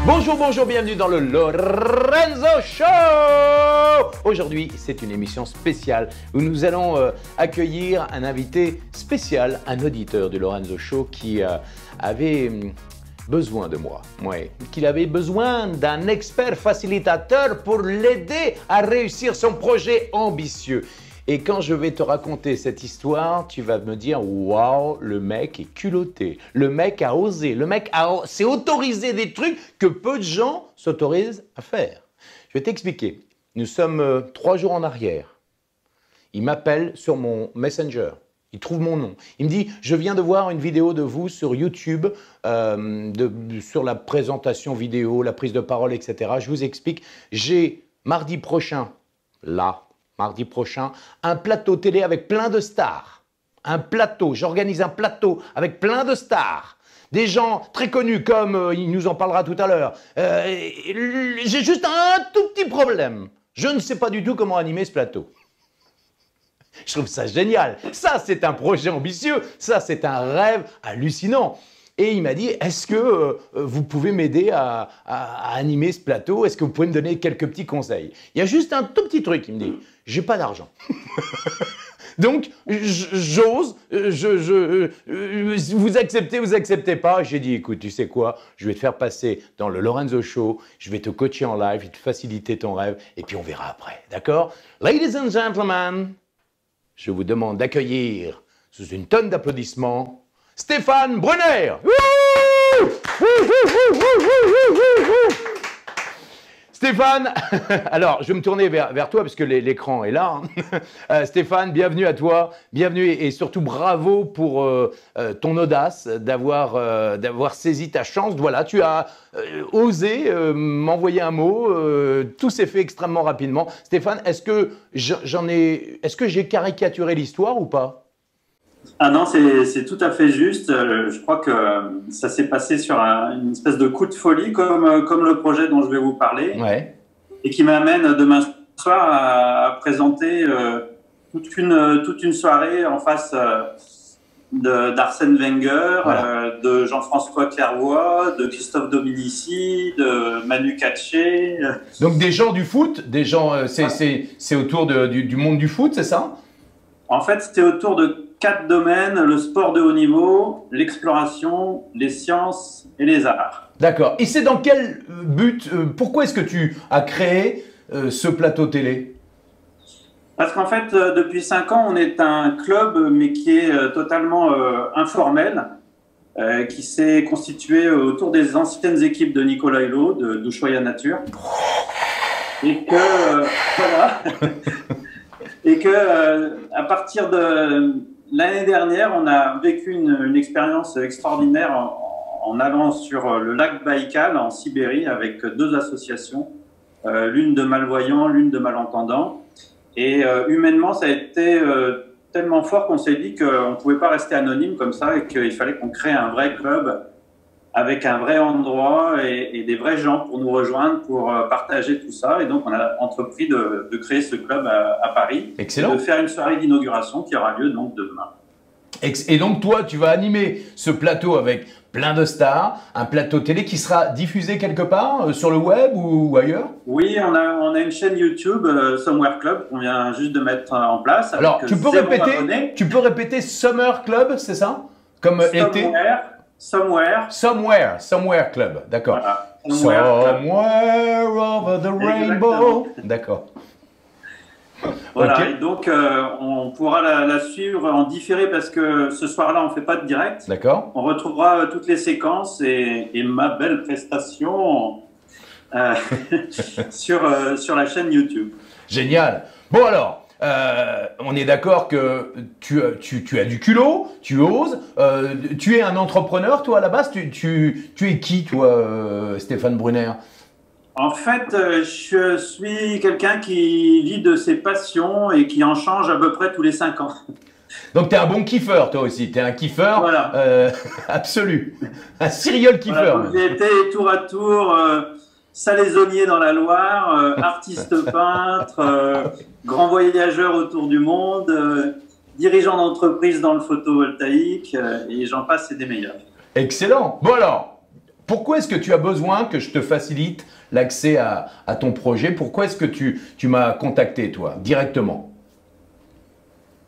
Bonjour, bonjour, bienvenue dans le Lorenzo Show. Aujourd'hui, c'est une émission spéciale où nous allons accueillir un invité spécial, un auditeur du Lorenzo Show qui avait besoin de moi, qu'il avait besoin d'un expert facilitateur pour l'aider à réussir son projet ambitieux. Et quand je vais te raconter cette histoire, tu vas me dire « Waouh, le mec est culotté, le mec a osé, le mec s'est autorisé des trucs que peu de gens s'autorisent à faire. » Je vais t'expliquer. Nous sommes 3 jours en arrière. Il m'appelle sur mon Messenger. Il trouve mon nom. Il me dit « Je viens de voir une vidéo de vous sur YouTube sur la présentation vidéo, la prise de parole, etc. Je vous explique. J'ai mardi prochain, mardi prochain, un plateau télé avec plein de stars. Un plateau, j'organise un plateau avec plein de stars. Des gens très connus comme, il nous en parlera tout à l'heure. J'ai juste un tout petit problème. Je ne sais pas du tout comment animer ce plateau. Je trouve ça génial. Ça, c'est un projet ambitieux. Ça, c'est un rêve hallucinant. Et il m'a dit, est-ce que vous pouvez m'aider à animer ce plateau? Est-ce que vous pouvez me donner quelques petits conseils? Il y a juste un tout petit truc, il me dit, j'ai pas d'argent. Donc, j'ose, vous acceptez pas. J'ai dit, écoute, tu sais quoi, je vais te faire passer dans le Lorenzo Show, je vais te coacher en live, je vais te faciliter ton rêve, et puis on verra après, d'accord? Ladies and gentlemen, je vous demande d'accueillir, sous une tonne d'applaudissements, Stéphane Brunner. Stéphane, alors je vais me tourner vers toi parce que l'écran est là. Stéphane, bienvenue à toi, bienvenue et surtout bravo pour ton audace d'avoir saisi ta chance. Voilà, tu as osé m'envoyer un mot, tout s'est fait extrêmement rapidement. Stéphane, est-ce que j'ai caricaturé l'histoire ou pas? Ah non, c'est tout à fait juste. Je crois que ça s'est passé sur une espèce de coup de folie, comme le projet dont je vais vous parler, ouais. Et qui m'amène demain soir à présenter toute une soirée en face d'Arsène Wenger, voilà. De Jean-François Clairvoy, de Christophe Dominici, de Manu Katché. Donc des gens du foot, des gens, c'est autour du monde du foot, c'est ça? En fait, c'était autour de 4 domaines, le sport de haut niveau, l'exploration, les sciences et les arts. D'accord. Et c'est dans quel but, pourquoi est-ce que tu as créé ce plateau télé? Parce qu'en fait, depuis 5 ans, on est un club, mais qui est totalement informel, qui s'est constitué autour des anciennes équipes de Nicolas Hulot, d'Ushuaïa Nature. Et que, voilà. Et que, à partir de l'année dernière, on a vécu une expérience extraordinaire en allant sur le lac Baïkal, en Sibérie, avec 2 associations, l'une de malvoyants, l'une de malentendants. Et humainement, ça a été tellement fort qu'on s'est dit qu'on ne pouvait pas rester anonyme comme ça et qu'il fallait qu'on crée un vrai club avec un vrai endroit et des vrais gens pour nous rejoindre, pour partager tout ça. Et donc, on a entrepris de créer ce club à Paris. Excellent. Et de faire une soirée d'inauguration qui aura lieu donc demain. Et donc, toi, tu vas animer ce plateau avec plein de stars, un plateau télé qui sera diffusé quelque part, sur le web ou ailleurs? Oui, on a une chaîne YouTube, Somewhere Club, qu'on vient juste de mettre en place. Alors, tu peux répéter Summer Club, c'est ça? Comme été? Somewhere Club, d'accord. Voilà. Somewhere over the rainbow. D'accord. Voilà, okay. Et donc on pourra la suivre en différé parce que ce soir-là, on ne fait pas de direct. D'accord. On retrouvera toutes les séquences et ma belle prestation sur la chaîne YouTube. Génial. Bon alors, on est d'accord que tu as du culot, tu oses, tu es un entrepreneur toi à la base, tu es qui toi Stéphane Brunner? En fait, je suis quelqu'un qui vit de ses passions et qui en change à peu près tous les 5 ans. Donc tu es un bon kiffeur toi aussi, tu es un kiffeur voilà. Absolu, un serial kiffeur. Voilà, j'ai été tour à tour salaisonnier dans la Loire, artiste peintre, grand voyageur autour du monde, dirigeant d'entreprise dans le photovoltaïque, et j'en passe et des meilleurs. Excellent. Bon alors, Pourquoi est-ce que tu as besoin que je te facilite l'accès à ton projet? Pourquoi est-ce que tu m'as contacté, toi, directement?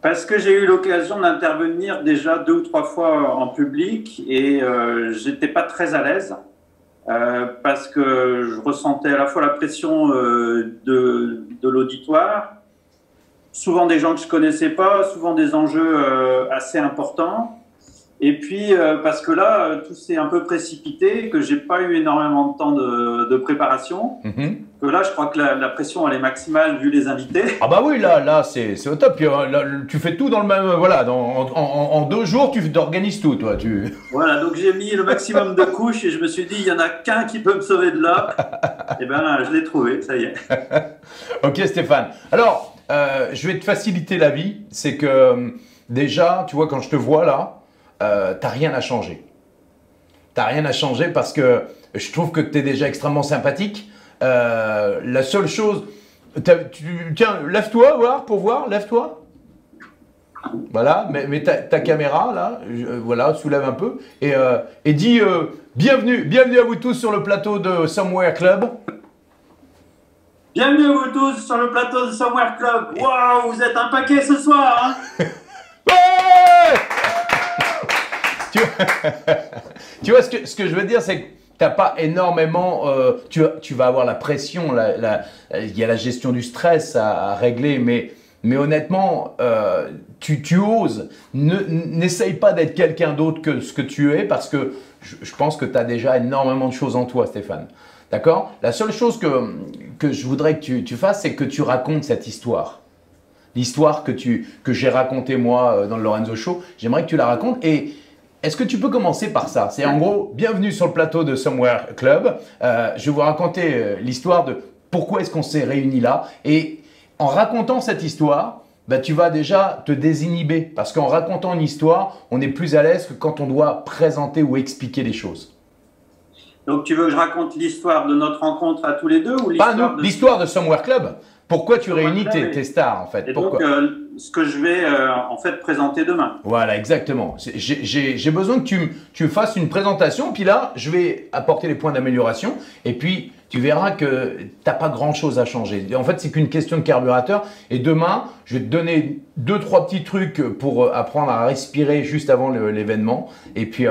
Parce que j'ai eu l'occasion d'intervenir déjà 2 ou 3 fois en public et j'étais pas très à l'aise parce que je ressentais à la fois la pression de l'auditoire, souvent des gens que je connaissais pas, souvent des enjeux assez importants. Et puis parce que là, tout s'est un peu précipité, que j'ai pas eu énormément de temps de préparation. Que là, je crois que la pression elle est maximale vu les invités. Ah bah oui, là c'est au top. Puis, là, tu fais tout dans le même, voilà, en 2 jours, tu organises tout, toi. Voilà, donc j'ai mis le maximum de couches et je me suis dit, il y en a qu'un qui peut me sauver de là. Et ben, je l'ai trouvé, ça y est. Ok, Stéphane. Alors, je vais te faciliter la vie. C'est que déjà, tu vois, quand je te vois là, t'as rien à changer. T'as rien à changer parce que je trouve que tu es déjà extrêmement sympathique. La seule chose, tiens, lève-toi pour voir, lève-toi. Voilà, mets ta caméra là, voilà, soulève un peu et dis bienvenue à vous tous sur le plateau de Somewhere Club. Bienvenue à vous tous sur le plateau de Somewhere Club. Waouh, vous êtes un paquet ce soir, hein. Ouais. Tu vois ce que je veux dire, c'est que t'as pas énormément, tu vas avoir la pression, il y a la gestion du stress à régler, mais honnêtement, tu oses. N'essaye pas d'être quelqu'un d'autre que ce que tu es parce que je pense que tu as déjà énormément de choses en toi, Stéphane. D'accord? La seule chose que je voudrais que tu fasses, c'est que tu racontes cette histoire. L'histoire que j'ai racontée moi dans le Lorenzo Show, j'aimerais que tu la racontes. Et est-ce que tu peux commencer par ça? C'est en gros, bienvenue sur le plateau de Somewhere Club. Je vais vous raconter l'histoire de pourquoi est-ce qu'on s'est réunis là. Et en racontant cette histoire, bah, tu vas déjà te désinhiber. Parce qu'en racontant une histoire, on est plus à l'aise que quand on doit présenter ou expliquer les choses. Donc tu veux que je raconte l'histoire de notre rencontre à tous les deux ou l'histoire de Somewhere Club? Pourquoi tu réunis tes stars en fait? Et pourquoi? donc ce que je vais en fait présenter demain. Voilà, exactement. J'ai besoin que tu fasses une présentation, puis là, je vais apporter les points d'amélioration, et puis tu verras que tu n'as pas grand-chose à changer. En fait, c'est qu'une question de carburateur, et demain, je vais te donner 2-3 petits trucs pour apprendre à respirer juste avant l'événement, et puis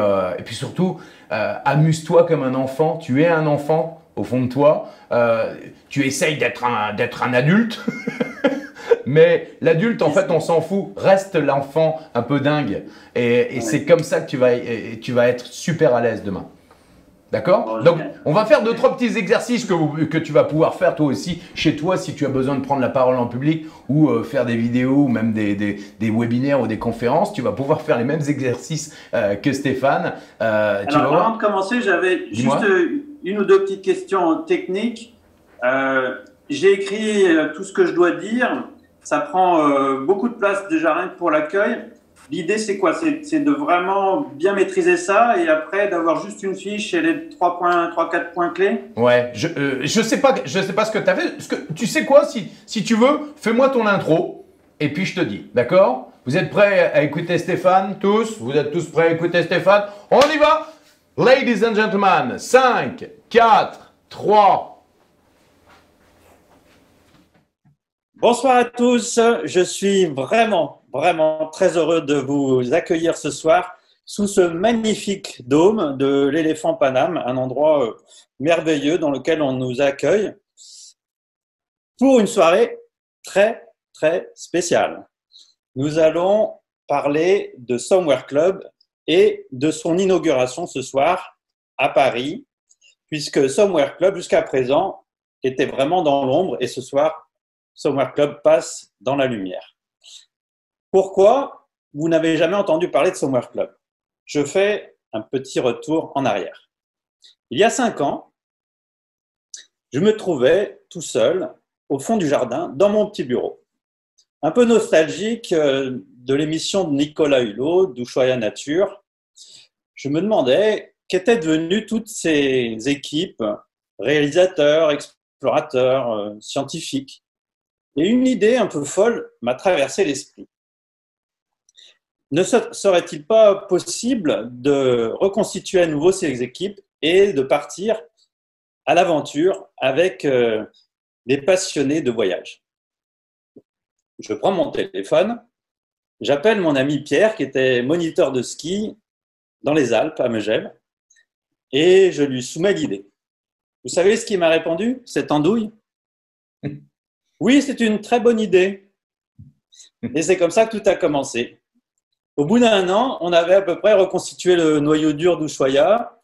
surtout, amuse-toi comme un enfant. Tu es un enfant au fond de toi. Tu essayes d'être un adulte, mais l'adulte, en fait, on s'en fout. Reste l'enfant un peu dingue. Et c'est comme ça que tu vas être super à l'aise demain. D'accord? Bon, donc, on va faire 2-3 petits exercices que tu vas pouvoir faire toi aussi chez toi si tu as besoin de prendre la parole en public ou faire des vidéos ou même des webinaires ou des conférences. Tu vas pouvoir faire les mêmes exercices que Stéphane. Alors, avant de commencer, j'avais juste une ou deux petites questions techniques. J'ai écrit tout ce que je dois dire. Ça prend beaucoup de place déjà rien que pour l'accueil. L'idée, c'est quoi? C'est de vraiment bien maîtriser ça et après d'avoir juste une fiche et les 3-4 points clés. Ouais, je sais pas ce que tu as fait. Tu sais quoi, si tu veux, fais-moi ton intro et puis je te dis, d'accord? Vous êtes prêts à écouter Stéphane, tous? Vous êtes tous prêts à écouter Stéphane? On y va! Ladies and gentlemen, 5, 4, 3. Bonsoir à tous, je suis vraiment très heureux de vous accueillir ce soir sous ce magnifique dôme de l'éléphant Paname, un endroit merveilleux dans lequel on nous accueille pour une soirée très spéciale. Nous allons parler de Somewhere Club et de son inauguration ce soir à Paris, puisque Somewhere Club jusqu'à présent était vraiment dans l'ombre et ce soir Somewhere Club passe dans la lumière. Pourquoi vous n'avez jamais entendu parler de Somewhere Club? Je fais un petit retour en arrière. Il y a 5 ans, je me trouvais tout seul au fond du jardin dans mon petit bureau. Un peu nostalgique de l'émission de Nicolas Hulot, d'Ushuaïa Nature. Je me demandais qu'étaient devenues toutes ces équipes, réalisateurs, explorateurs, scientifiques. Et une idée un peu folle m'a traversé l'esprit. Ne serait-il pas possible de reconstituer à nouveau ces équipes et de partir à l'aventure avec des passionnés de voyage. Je prends mon téléphone, j'appelle mon ami Pierre qui était moniteur de ski dans les Alpes à Megève et je lui soumets l'idée. Vous savez ce qu'il m'a répondu, cette andouille? Oui, c'est une très bonne idée. Et c'est comme ça que tout a commencé. Au bout d'un an, on avait à peu près reconstitué le noyau dur d'Ushuaïa.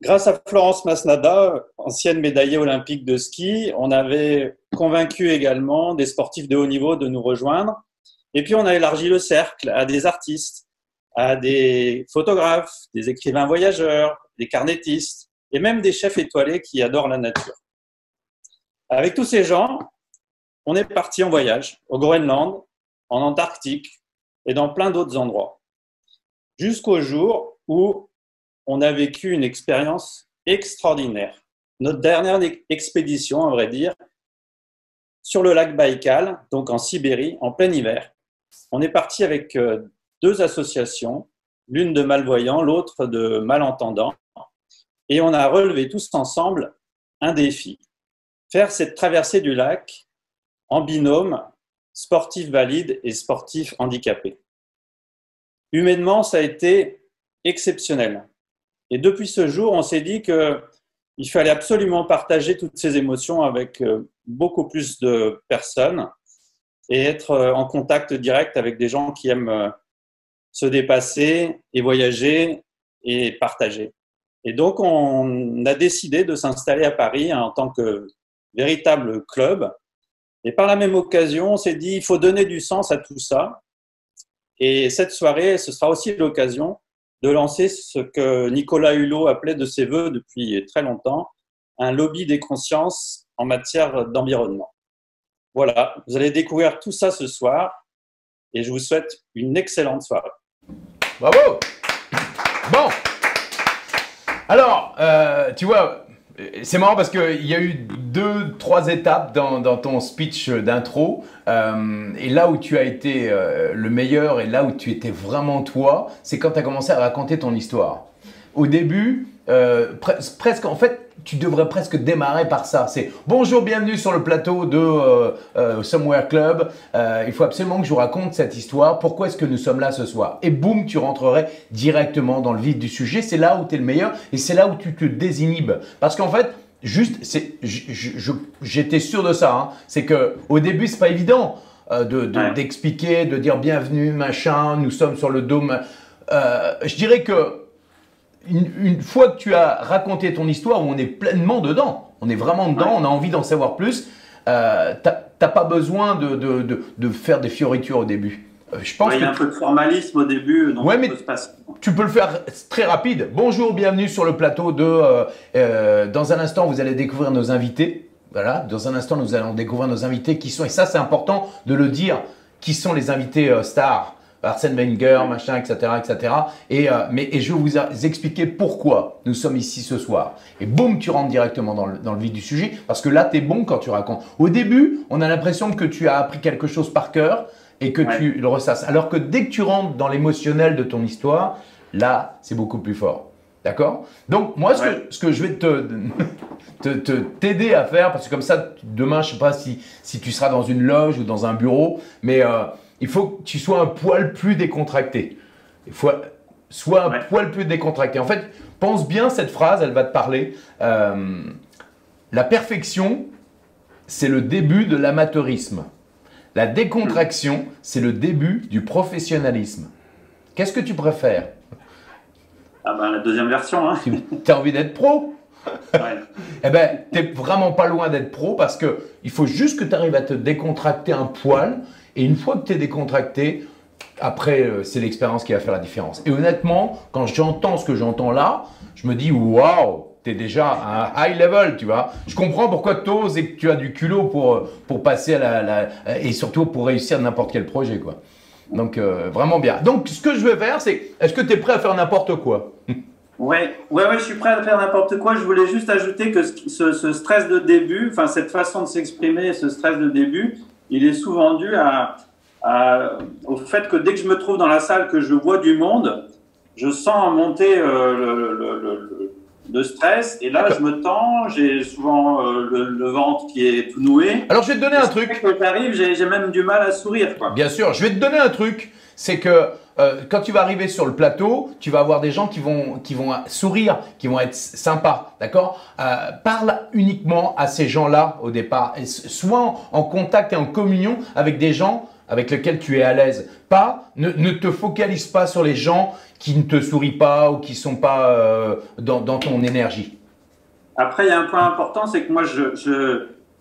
Grâce à Florence Masnada, ancienne médaillée olympique de ski, on avait convaincu également des sportifs de haut niveau de nous rejoindre. Et puis, on a élargi le cercle à des artistes, à des photographes, des écrivains voyageurs, des carnétistes et même des chefs étoilés qui adorent la nature. Avec tous ces gens, on est parti en voyage au Groenland, en Antarctique et dans plein d'autres endroits. Jusqu'au jour où on a vécu une expérience extraordinaire. Notre dernière expédition, à vrai dire, sur le lac Baïkal, donc en Sibérie, en plein hiver. On est parti avec deux associations, l'une de malvoyants, l'autre de malentendants, et on a relevé tous ensemble un défi. Faire cette traversée du lac en binôme, sportifs valides et sportifs handicapés. Humainement, ça a été exceptionnel. Et depuis ce jour, on s'est dit qu'il fallait absolument partager toutes ces émotions avec beaucoup plus de personnes et être en contact direct avec des gens qui aiment se dépasser et voyager et partager. Et donc, on a décidé de s'installer à Paris en tant que véritable club. Et par la même occasion, on s'est dit il faut donner du sens à tout ça. Et cette soirée, ce sera aussi l'occasion de lancer ce que Nicolas Hulot appelait de ses voeux depuis très longtemps, un lobby des consciences en matière d'environnement. Voilà, vous allez découvrir tout ça ce soir et je vous souhaite une excellente soirée. Bravo! Bon, alors, tu vois, c'est marrant parce qu'il y a eu 2-3 étapes dans ton speech d'intro. Et là où tu as été le meilleur et là où tu étais vraiment toi, c'est quand tu as commencé à raconter ton histoire. Au début, presque, en fait, tu devrais presque démarrer par ça. C'est « Bonjour, bienvenue sur le plateau de Somewhere Club. Il faut absolument que je vous raconte cette histoire. Pourquoi est-ce que nous sommes là ce soir ?» Et boum, tu rentrerais directement dans le vif du sujet. C'est là où tu es le meilleur et c'est là où tu te désinhibes. Parce qu'en fait, juste, j'étais sûr de ça. Hein. C'est qu'au début, c'est pas évident d'expliquer, de dire « Bienvenue, machin, nous sommes sur le dôme. » Je dirais que une fois que tu as raconté ton histoire où on est pleinement dedans, on est vraiment dedans, on a envie d'en savoir plus, t'as pas besoin de faire des fioritures au début. Je pense il y a un peu de formalisme au début, donc mais tu peux le faire très rapide. Bonjour, bienvenue sur le plateau de… dans un instant, vous allez découvrir nos invités. Voilà, dans un instant, nous allons découvrir nos invités qui sont, et ça c'est important de le dire, qui sont les invités stars. Arsène Wenger, machin, etc., etc. Et je vais vous expliquer pourquoi nous sommes ici ce soir. Et boum, tu rentres directement dans le vif du sujet, parce que là, tu es bon quand tu racontes. Au début, on a l'impression que tu as appris quelque chose par cœur et que tu le ressasses. Alors que dès que tu rentres dans l'émotionnel de ton histoire, là, c'est beaucoup plus fort. D'accord? Donc, moi, ce que je vais t'aider à faire, parce que comme ça, demain, je ne sais pas si tu seras dans une loge ou dans un bureau, mais… il faut que tu sois un poil plus décontracté. Il faut soit un poil plus décontracté. En fait, pense bien cette phrase, elle va te parler. La perfection, c'est le début de l'amateurisme. La décontraction, c'est le début du professionnalisme. Qu'est-ce que tu préfères? Ah ben, la deuxième version. Hein. Tu as envie d'être pro? Eh ben, tu n'es vraiment pas loin d'être pro parce qu'il faut juste que tu arrives à te décontracter un poil. Et une fois que tu es décontracté, après, c'est l'expérience qui va faire la différence. Et honnêtement, quand j'entends ce que j'entends là, je me dis « Waouh, tu es déjà à un high level, tu vois. » Je comprends pourquoi tu oses et que tu as du culot pour passer à et surtout pour réussir n'importe quel projet, quoi. Donc, vraiment bien. Donc, ce que je vais faire, c'est… Est-ce que tu es prêt à faire n'importe quoi? Ouais, je suis prêt à faire n'importe quoi. Je voulais juste ajouter que ce stress de début, enfin, cette façon de s'exprimer, ce stress de début, il est souvent dû au fait que dès que je me trouve dans la salle, que je vois du monde, je sens monter de stress. Et là, je me tends, j'ai souvent le ventre qui est tout noué. Alors, je vais te donner un truc. Quand j'arrive, j'ai même du mal à sourire, quoi. Bien sûr, je vais te donner un truc. C'est que quand tu vas arriver sur le plateau, tu vas avoir des gens qui vont sourire, qui vont être sympas, d'accord? Parle uniquement à ces gens-là au départ. Et sois en contact et en communion avec des gens avec lesquels tu es à l'aise. Ne te focalise pas sur les gens qui ne te sourient pas ou qui ne sont pas dans ton énergie. Après, il y a un point important, c'est que moi,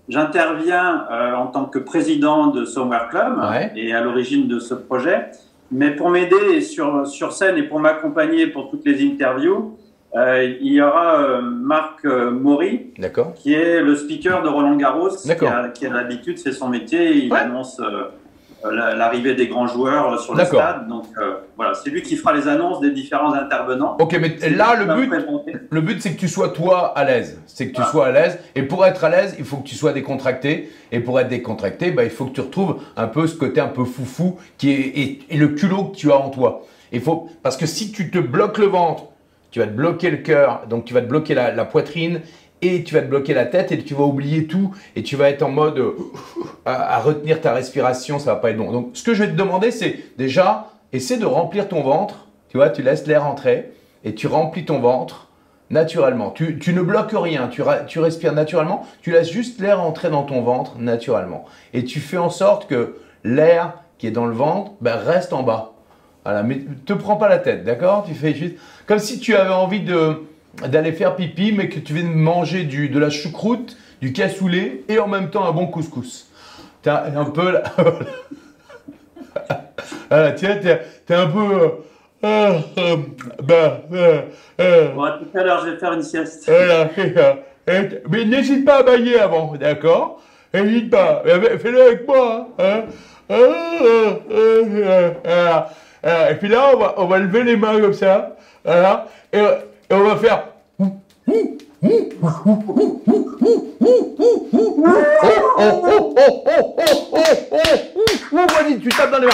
j'interviens en tant que président de Somewhere Club et à l'origine de ce projet. Mais pour m'aider sur scène et pour m'accompagner pour toutes les interviews, il y aura Marc Maury, qui est le speaker de Roland Garros, qui a l'habitude, c'est son métier, il annonce l'arrivée des grands joueurs sur le stade. Donc voilà, c'est lui qui fera les annonces des différents intervenants. Ok, mais là, le but, c'est que tu sois toi à l'aise. C'est que tu sois à l'aise. Et pour être à l'aise, il faut que tu sois décontracté. Et pour être décontracté, bah, il faut que tu retrouves un peu ce côté un peu foufou et le culot que tu as en toi. Parce que si tu te bloques le ventre, tu vas te bloquer le cœur, donc tu vas te bloquer la poitrine et tu vas te bloquer la tête et tu vas oublier tout et tu vas être en mode à retenir ta respiration, ça va pas être bon. Donc, ce que je vais te demander, c'est déjà, essaie de remplir ton ventre. Tu vois, tu laisses l'air entrer et tu remplis ton ventre naturellement. Tu ne bloques rien, tu respires naturellement, tu laisses juste l'air entrer dans ton ventre naturellement. Et tu fais en sorte que l'air qui est dans le ventre reste en bas. Voilà, mais ne te prends pas la tête, d'accord? Tu fais juste comme si tu avais envie d'aller faire pipi, mais que tu viens de manger de la choucroute, du cassoulet et en même temps un bon couscous. T'as un peu là. Voilà, tiens, t'es un peu. Bon, à tout à l'heure, je vais faire une sieste. Voilà, mais n'hésite pas à bailler avant, d'accord? N'hésite pas. Fais-le avec moi. Hein? Et puis là, on va lever les mains comme ça. Voilà, et on va faire. Vas-y, tu tapes dans les mains.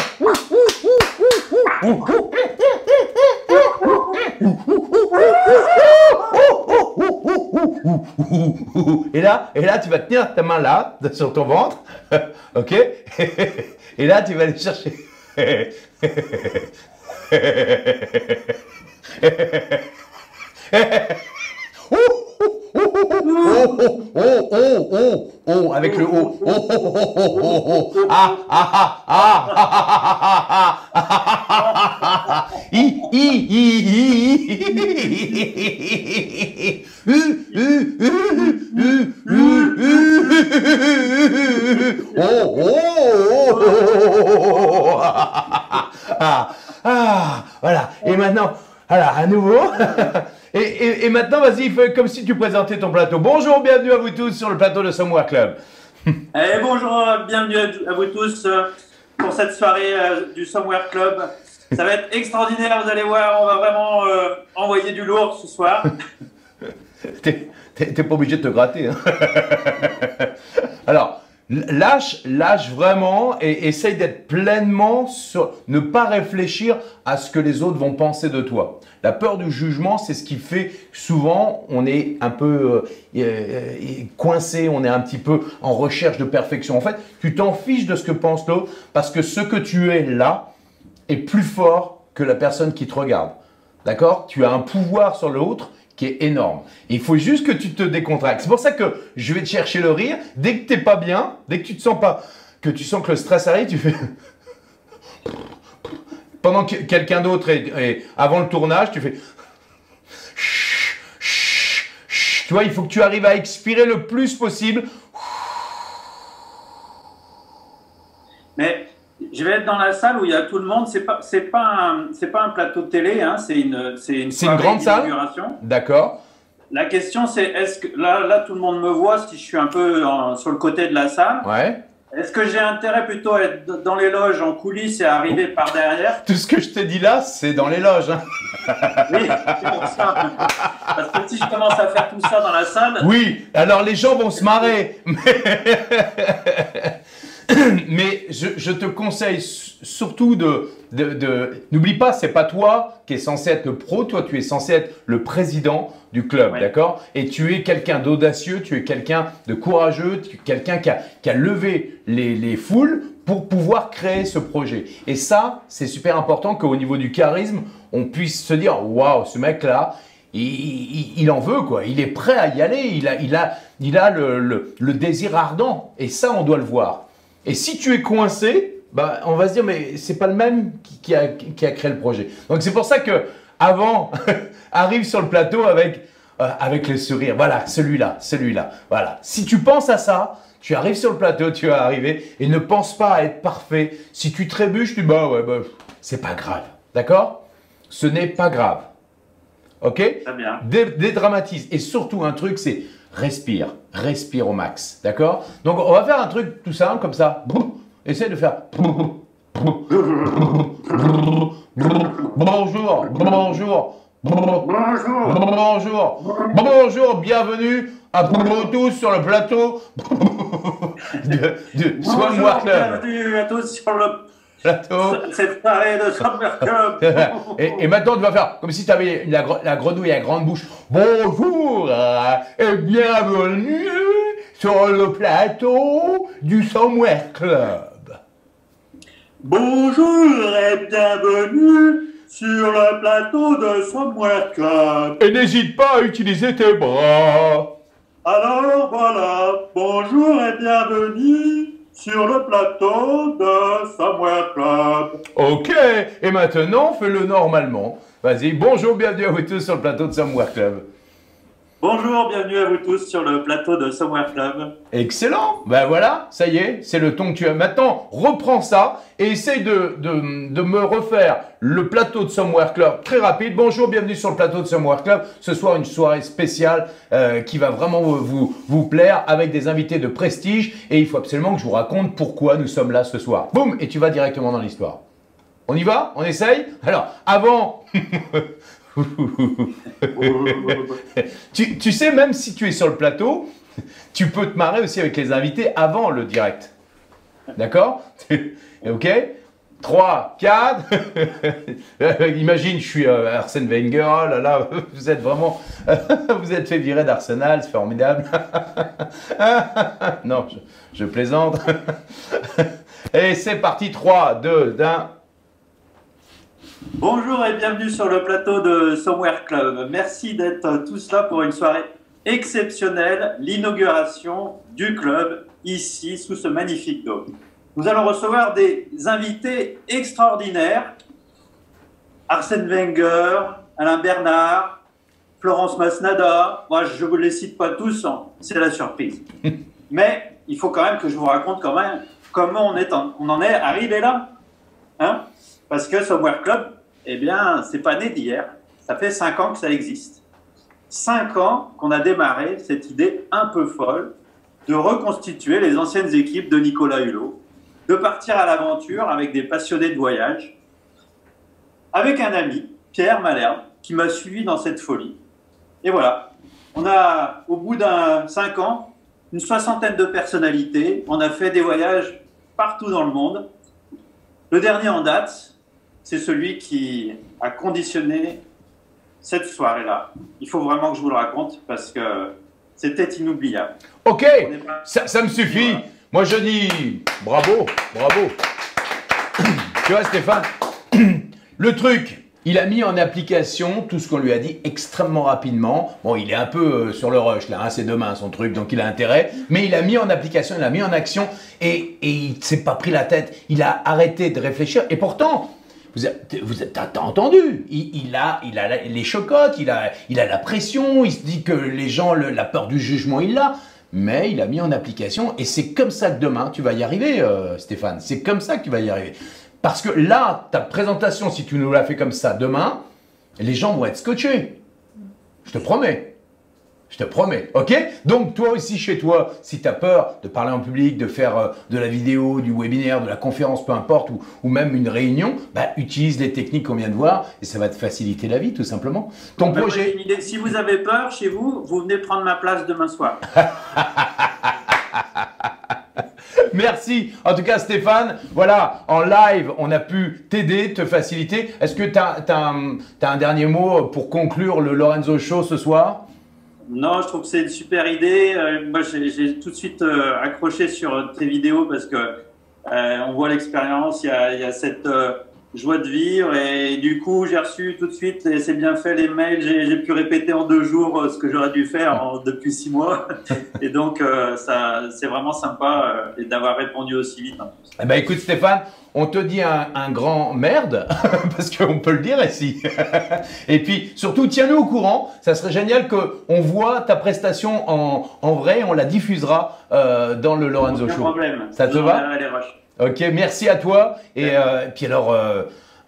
Et là, tu vas tenir ta main là, sur ton ventre. Ok? Et là, tu vas aller chercher. Avec le O. Voilà. Et maintenant, voilà, à nouveau. Et maintenant, vas-y, fais comme si tu présentais ton plateau. Bonjour, bienvenue à vous tous sur le plateau de Somewhere Club. Et bonjour, bienvenue à vous tous pour cette soirée du Somewhere Club. Ça va être extraordinaire, vous allez voir, on va vraiment envoyer du lourd ce soir. T'es pas obligé de te gratter. Hein. Alors, lâche vraiment et essaye d'être pleinement sur ne pas réfléchir à ce que les autres vont penser de toi. La peur du jugement, c'est ce qui fait souvent on est un peu coincé, on est un petit peu en recherche de perfection. En fait, tu t'en fiches de ce que pense l'autre parce que ce que tu es là est plus fort que la personne qui te regarde. D'accord? Tu as un pouvoir sur l'autre qui est énorme. Il faut juste que tu te décontractes. C'est pour ça que je vais te chercher le rire. Dès que tu n'es pas bien, dès que tu te sens pas, que tu sens que le stress arrive, tu fais... Pendant que quelqu'un d'autre est avant le tournage, tu fais... Tu vois, il faut que tu arrives à expirer le plus possible. Mais je vais être dans la salle où il y a tout le monde. C'est pas un plateau de télé, hein, c'est une grande salle. D'accord. La question c'est est-ce que là tout le monde me voit si je suis un peu sur le côté de la salle. Ouais. Est-ce que j'ai intérêt plutôt à être dans les loges en coulisses et à arriver par derrière? Tout ce que je t'ai dit là, c'est dans les loges. Hein. Oui, c'est pour ça. Parce que si je commence à faire tout ça dans la salle... Oui, alors les gens vont se marrer. Mais je te conseille surtout n'oublie pas, c'est pas toi qui es censé être le pro, toi tu es censé être le président du club, Ouais. d'accord? Et tu es quelqu'un d'audacieux, tu es quelqu'un de courageux, tu es quelqu'un qui a levé les foules pour pouvoir créer ce projet. Et ça, c'est super important qu'au niveau du charisme, on puisse se dire, waouh, ce mec-là, il en veut, quoi. Il est prêt à y aller, il a le désir ardent. Et ça, on doit le voir. Et si tu es coincé, bah, on va se dire, mais c'est pas le même qui a créé le projet. Donc c'est pour ça que avant, arrive sur le plateau avec le sourire. Voilà, celui-là. Voilà. Si tu penses à ça, tu arrives sur le plateau, tu vas arriver et ne pense pas à être parfait. Si tu trébuches, tu dis, bah ouais, bah, c'est pas grave. D'accord? Ce n'est pas grave. Ok? Très bien. Dédramatise. Et surtout, un truc, c'est respire. Respire au max. D'accord? Donc, on va faire un truc tout simple comme ça. Essaye de faire. Bonjour. Bonjour. Bonjour. Bienvenue à vous tous sur le plateau de Swamware Club. Bienvenue à tous sur le Plateau. cette soirée de Swamware Club. Et maintenant, tu vas faire comme si tu avais la grenouille à grande bouche. Bonjour et bienvenue sur le plateau du Swamware Club. Bonjour et bienvenue sur le plateau de Swamware Club. Et n'hésite pas à utiliser tes bras. Alors voilà, bonjour et bienvenue sur le plateau de Swamware Club. Ok, et maintenant, fais-le normalement. Vas-y, bonjour, bienvenue à vous tous sur le plateau de Swamware Club. Bonjour, bienvenue à vous tous sur le plateau de Swamware Club. Excellent. Ben voilà, ça y est, c'est le ton que tu as. Maintenant, reprends ça et essaye de me refaire le plateau de Swamware Club très rapide. Bonjour, bienvenue sur le plateau de Swamware Club. Ce soir, une soirée spéciale qui va vraiment vous plaire avec des invités de prestige. Et il faut absolument que je vous raconte pourquoi nous sommes là ce soir. Boum, et tu vas directement dans l'histoire. On y va? On essaye? Alors, avant... tu sais, même si tu es sur le plateau, tu peux te marrer aussi avec les invités avant le direct. D'accord? Ok? 3, 4. Imagine, je suis Arsène Wenger. Oh là là, vous êtes vraiment... vous êtes fait virer d'Arsenal, c'est formidable. Non, je plaisante. Et c'est parti, 3, 2, 1... Bonjour et bienvenue sur le plateau de Swamware Club. Merci d'être tous là pour une soirée exceptionnelle, l'inauguration du club ici sous ce magnifique dôme. Nous allons recevoir des invités extraordinaires. Arsène Wenger, Alain Bernard, Florence Masnada. Moi, je ne vous les cite pas tous, c'est la surprise. Mais il faut quand même que je vous raconte quand même comment on en est arrivé là. Hein? Parce que Swamware Club, eh bien, c'est pas né d'hier. Ça fait 5 ans que ça existe. 5 ans qu'on a démarré cette idée un peu folle de reconstituer les anciennes équipes de Nicolas Hulot, de partir à l'aventure avec des passionnés de voyage, avec un ami, Pierre Malherbe, qui m'a suivi dans cette folie. Et voilà, on a, au bout d'un 5 ans, une 60aine de personnalités. On a fait des voyages partout dans le monde. Le dernier en date, c'est celui qui a conditionné cette soirée-là. Il faut vraiment que je vous le raconte parce que c'était inoubliable. Ok, ça me suffit. Voilà. Moi, je dis bravo. Tu vois, Stéphane, le truc, il a mis en application tout ce qu'on lui a dit extrêmement rapidement. Bon, il est un peu sur le rush, là, hein, c'est demain son truc, donc il a intérêt. Mais il a mis en application, il a mis en action et il ne s'est pas pris la tête. Il a arrêté de réfléchir. Et pourtant, t'as entendu, il a les chocottes, il a la pression, il se dit que les gens, la peur du jugement, il l'a. Mais il a mis en application et c'est comme ça que demain, tu vas y arriver, Stéphane. C'est comme ça que tu vas y arriver. Parce que là, ta présentation, si tu nous la fais comme ça demain, les gens vont être scotchés. Je te promets. Je te promets. Ok? Donc, toi aussi, chez toi, si tu as peur de parler en public, de faire de la vidéo, du webinaire, de la conférence, peu importe, ou même une réunion, bah, utilise les techniques qu'on vient de voir et ça va te faciliter la vie, tout simplement. Ton projet... Si vous avez peur chez vous, vous venez prendre ma place demain soir. Merci. En tout cas, Stéphane, voilà, en live, on a pu t'aider, te faciliter. Est-ce que tu as un dernier mot pour conclure le Lorenzo Show ce soir? Non, je trouve que c'est une super idée. Moi, j'ai tout de suite accroché sur tes vidéos parce que on voit l'expérience, il y a cette joie de vivre et du coup, j'ai reçu tout de suite, et c'est bien fait, les mails. J'ai pu répéter en 2 jours ce que j'aurais dû faire depuis 6 mois. Et donc, c'est vraiment sympa d'avoir répondu aussi vite. Eh ben, écoute, Stéphane, on te dit un grand merde, parce qu'on peut le dire ici. Et puis, surtout, tiens-nous au courant. Ça serait génial qu'on voit ta prestation en vrai. On la diffusera dans le Lorenzo Show. Aucun problème. Ça te va? Ok, merci à toi. Et puis alors,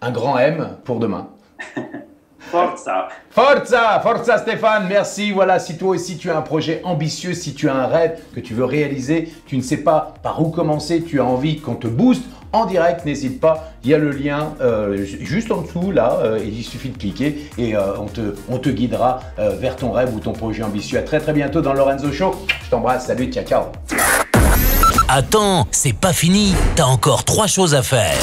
un grand M pour demain. Forza! Forza! Forza Stéphane, merci. Voilà, si toi aussi tu as un projet ambitieux, si tu as un rêve que tu veux réaliser, tu ne sais pas par où commencer, tu as envie qu'on te booste en direct, n'hésite pas, il y a le lien juste en dessous là, il suffit de cliquer et on te guidera vers ton rêve ou ton projet ambitieux. À très bientôt dans le Lorenzo Show. Je t'embrasse, salut, ciao, ciao. Attends, c'est pas fini, t'as encore 3 choses à faire.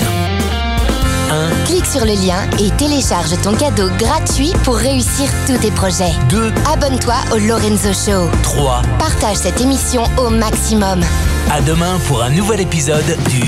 1. Clique sur le lien et télécharge ton cadeau gratuit pour réussir tous tes projets. 2. Abonne-toi au Lorenzo Show. 3. Partage cette émission au maximum. À demain pour un nouvel épisode du